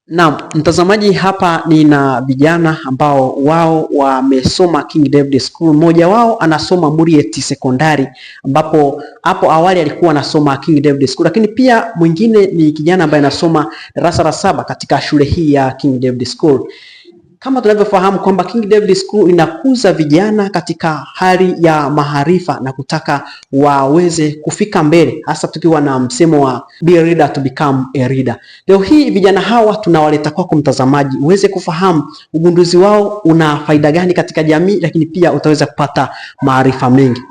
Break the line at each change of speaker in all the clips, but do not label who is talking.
Na mtazamaji, hapa nina vijana ambao wao wamesoma King David School. Mmoja wao anasoma Muriet Sekondari, ambapo hapo awali alikuwa anasoma King David School, lakini pia mwingine ni kijana ambaye anasoma darasa la 7 katika shule hii ya King David School. Kama tunavyofahamu kwamba King David School inakuza vijana katika hali ya maarifa na kutaka waweze kufika mbele, hasa tukiwa na msemo wa be a leader to become a leader. Leo hii vijana hawa tunawaleta kwako mtazamaji, uweze kufahamu ugunduzi wao una faida gani katika jamii, lakini pia utaweza kupata maarifa mengi.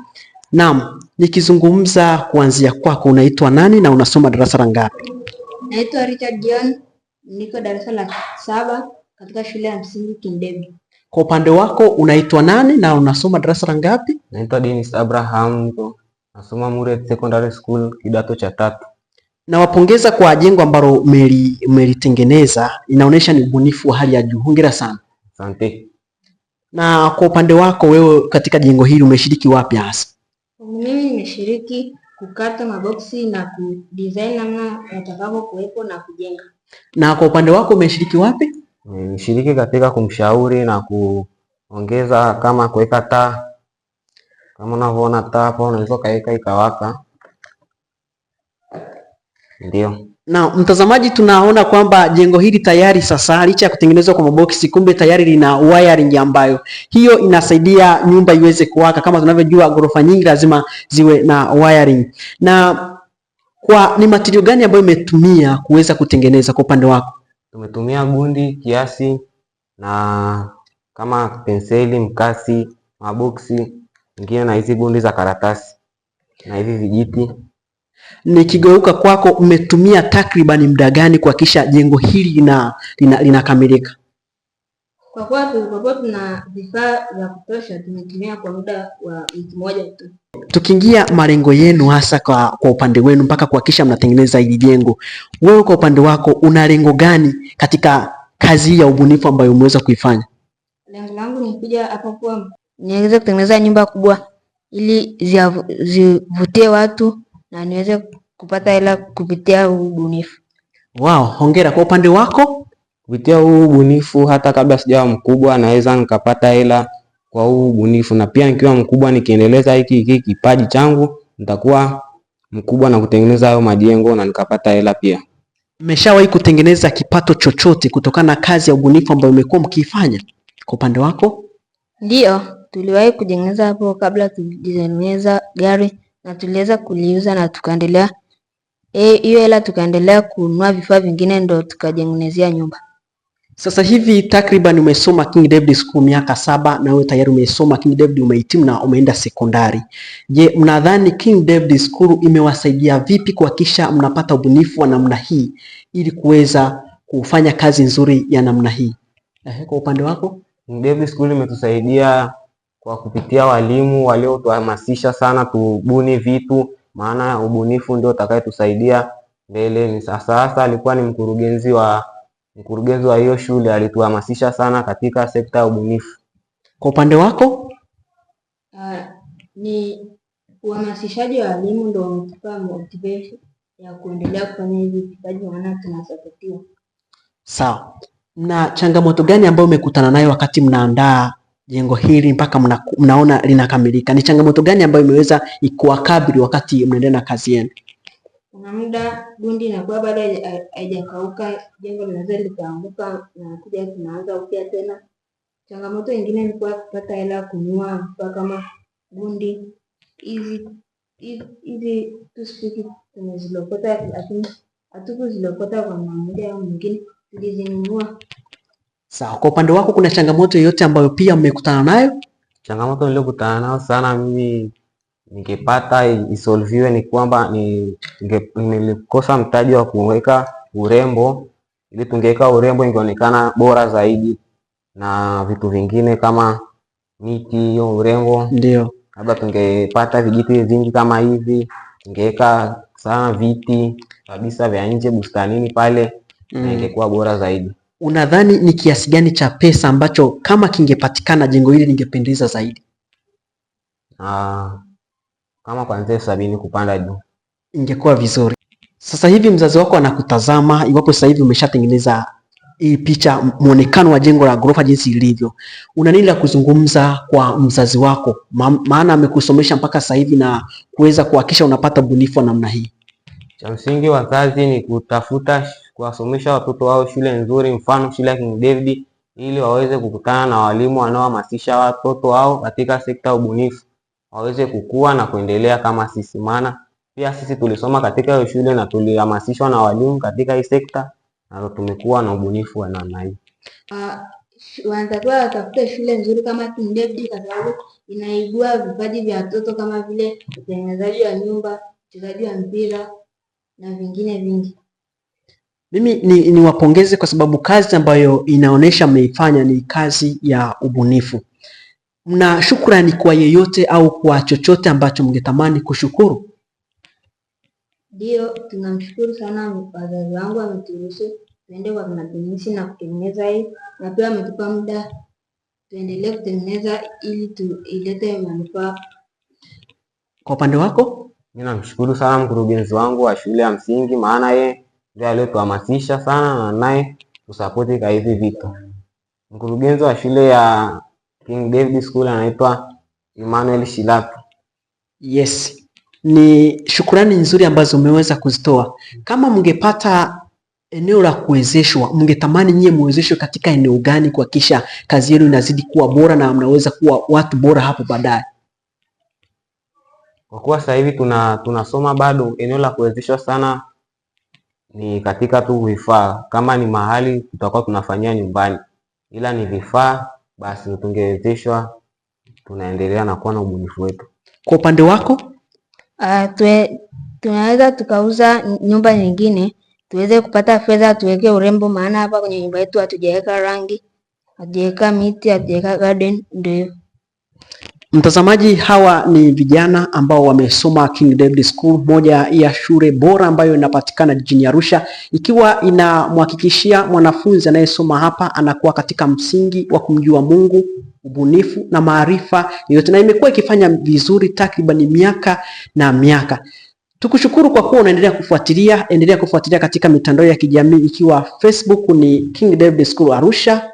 Naam, nikizungumza kuanzia kwako, unaitwa nani na unasoma darasa la ngapi?
Naitwa Richard John, niko darasa la 7 katika shule ya msingi King David.
Kwa upande wako unaitwa nani na unasoma darasa la ngapi?
Naitwa Dennis Abraham, nasoma Muriet Secondary School kidato cha 3.
Nawapongeza kwa jengo ambalo umelitengeneza, inaonyesha ni ubunifu wa hali ya juu. Hongera sana.
Asante.
Na kwa upande wako wewe katika jengo hili umeshiriki wapi hasa?
Mimi nimeshiriki kukata maboksi na kudesign namna yatakavyo kuwepo na kujenga.
Na kwa upande wako umeshiriki wapi?
Nimeshiriki katika kumshauri na kuongeza kama kuweka taa. Kama unavyoona taa hapo unaweza kaweka ikawaka. Ndio.
Na mtazamaji, tunaona kwamba jengo hili tayari sasa licha ya kutengenezwa kwa maboksi, kumbe tayari lina wiring ambayo hiyo inasaidia nyumba iweze kuwaka. Kama tunavyojua ghorofa nyingi lazima ziwe na wiring. Na ni material gani ambayo umetumia kuweza kutengeneza kwa upande wako?
Tumetumia gundi kiasi na kama penseli, mkasi, maboksi ingine na hizi gundi za karatasi na hivi vijiti.
Nikigeuka kwako, umetumia takriban muda gani kuhakikisha jengo hili linakamilika?
Kwa kuwa tuna vifaa vya kutosha, tumetumia kwa muda wa wiki moja tu.
Tukiingia malengo yenu hasa kwa upande wenu mpaka kuhakikisha mnatengeneza hili jengo, wewe kwa upande wako una lengo gani katika kazi ya ubunifu ambayo umeweza kuifanya?
Lengo langu ni kuja hapa kwa niweze kutengeneza nyumba kubwa ili zivutie watu na niweze kupata hela kupitia huu ubunifu.
Wow, hongera. Kwa upande wako?
Kupitia huu ubunifu hata kabla sijawa mkubwa naweza nikapata hela kwa huu ubunifu, na pia nikiwa mkubwa nikiendeleza hiki kipaji changu nitakuwa mkubwa na kutengeneza hayo majengo na nikapata hela pia.
Mmeshawahi kutengeneza kipato chochote kutokana na kazi ya ubunifu ambayo umekuwa mkiifanya kwa upande wako?
Ndio, tuliwahi kutengeneza hapo kabla tujengeneza gari na tuliweza kuliuza na tukaendelea hiyo hela tukaendelea kununua vifaa vingine ndo tukajengenezea nyumba.
Sasa hivi takriban umesoma King David School miaka 7 na wewe tayari umesoma King David, umehitimu na umeenda sekondari. Je, mnadhani King David School imewasaidia vipi kuhakikisha mnapata ubunifu wa namna hii ili kuweza kufanya kazi nzuri ya namna hii? Kwa upande wako?
King David School imetusaidia kwa kupitia walimu waliotuhamasisha sana tubuni vitu, maana ubunifu ndio utakayetusaidia mbele. Ni sasa alikuwa ni mkurugenzi wa hiyo shule, alituhamasisha sana katika sekta ya ubunifu.
Kwa upande wako?
Ni uhamasishaji wa walimu ndio umetupa motivation ya kuendelea kufanya hivi vipaji, maana tunasapitiwa. Sawa.
Na changamoto gani ambayo umekutana nayo wakati mnaandaa jengo hili mpaka mnaona linakamilika? Ni changamoto gani ambayo imeweza ikuwakabili wakati mnaendelea na kazi yenu?
Kuna muda gundi inakuwa bado haijakauka, jengo linaweza likaanguka na kuja tunaanza upya tena. Changamoto nyingine ni kupata hela kununua vifaa kama gundi. Hizi tuspiki tumezilokota, lakini hatukuzilokota kwa mmoja au mwingine, tulizinunua.
Sawa. Kwa upande wako kuna changamoto yoyote ambayo pia mmekutana nayo?
Changamoto niliyokutana nayo sana mimi ningepata isolviwe ni kwamba nilikosa mtaji wa kuweka urembo, ili tungeweka urembo ingeonekana bora zaidi na vitu vingine kama miti hiyo urembo.
Ndio.
Labda tungepata vijiti vingi kama hivi, tungeweka sana viti kabisa vya nje bustanini pale na ingekuwa bora zaidi.
Unadhani ni kiasi gani cha pesa ambacho kama kingepatikana jengo hili lingependeza zaidi?
Kama kuanzia 70 kupanda juu
ingekuwa vizuri. Sasa hivi mzazi wako anakutazama, iwapo sasa hivi umeshatengeneza hii picha, muonekano wa jengo la ghorofa jinsi ilivyo, una nini la kuzungumza kwa mzazi wako, maana amekusomesha mpaka sasa hivi na kuweza kuhakikisha unapata ubunifu wa namna hii?
Cha msingi wazazi ni kutafuta kuwasomesha watoto wao shule nzuri, mfano shule ya King David, ili waweze kukutana na walimu wanaohamasisha watoto wao katika sekta ya ubunifu, waweze kukua na kuendelea kama sisi. Maana pia sisi tulisoma katika hiyo shule na tulihamasishwa na walimu katika hii sekta, na tumekuwa na ubunifu wa namna hii.
Wanatakiwa watafute shule nzuri kama King David, kwa sababu inaibua vipaji vya watoto kama vile utengenezaji wa nyumba, uchezaji wa mpira na vingine vingi.
Mimi niwapongeze kwa sababu kazi ambayo inaonesha mmeifanya ni kazi ya ubunifu. Mna shukrani kwa yeyote au kwa chochote ambacho mngetamani kushukuru?
Ndio, tunamshukuru sana wazazi wangu, wameturuhusu tuende kwa matumishi na kutengeneza hii, na pia wametupa muda tuendelee kutengeneza ili ilete manufaa.
Kwa upande wako?
Mimi namshukuru sana mkurugenzi wangu wa shule ya msingi, maana yeye ndiye aliyetuhamasisha sana na naye tusapoti kwa hivi vitu. Mkurugenzi wa shule ya King David School anaitwa Emmanuel Shilatu.
Yes, ni shukrani nzuri ambazo umeweza kuzitoa. Kama mngepata eneo la kuwezeshwa, mngetamani nyie muwezeshwe katika eneo gani kuhakikisha kazi yenu inazidi kuwa bora na mnaweza kuwa watu bora hapo baadaye?
Kwa kuwa sasa hivi tunasoma bado, eneo la kuwezeshwa sana ni katika tu vifaa. Kama ni mahali tutakuwa tunafanyia nyumbani, ila ni vifaa basi tungewezeshwa, tunaendelea na kuwa na ubunifu wetu.
Kwa upande wako?
Tunaweza tukauza nyumba nyingine tuweze kupata fedha, tuweke urembo, maana hapa kwenye nyumba yetu hatujaweka rangi, hatujaweka miti, hatujaweka garden. Ndio
mtazamaji, hawa ni vijana ambao wamesoma King David School, moja ya shule bora ambayo inapatikana jijini Arusha, ikiwa inamhakikishia mwanafunzi anayesoma hapa anakuwa katika msingi wa kumjua Mungu, ubunifu na maarifa yote, na imekuwa ikifanya vizuri takriban miaka na miaka. Tukushukuru kwa kuwa unaendelea kufuatilia, endelea kufuatilia katika mitandao ya kijamii, ikiwa Facebook ni King David School Arusha,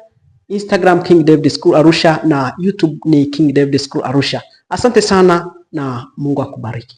Instagram King David School Arusha na YouTube ni King David School Arusha. Asante sana na Mungu akubariki.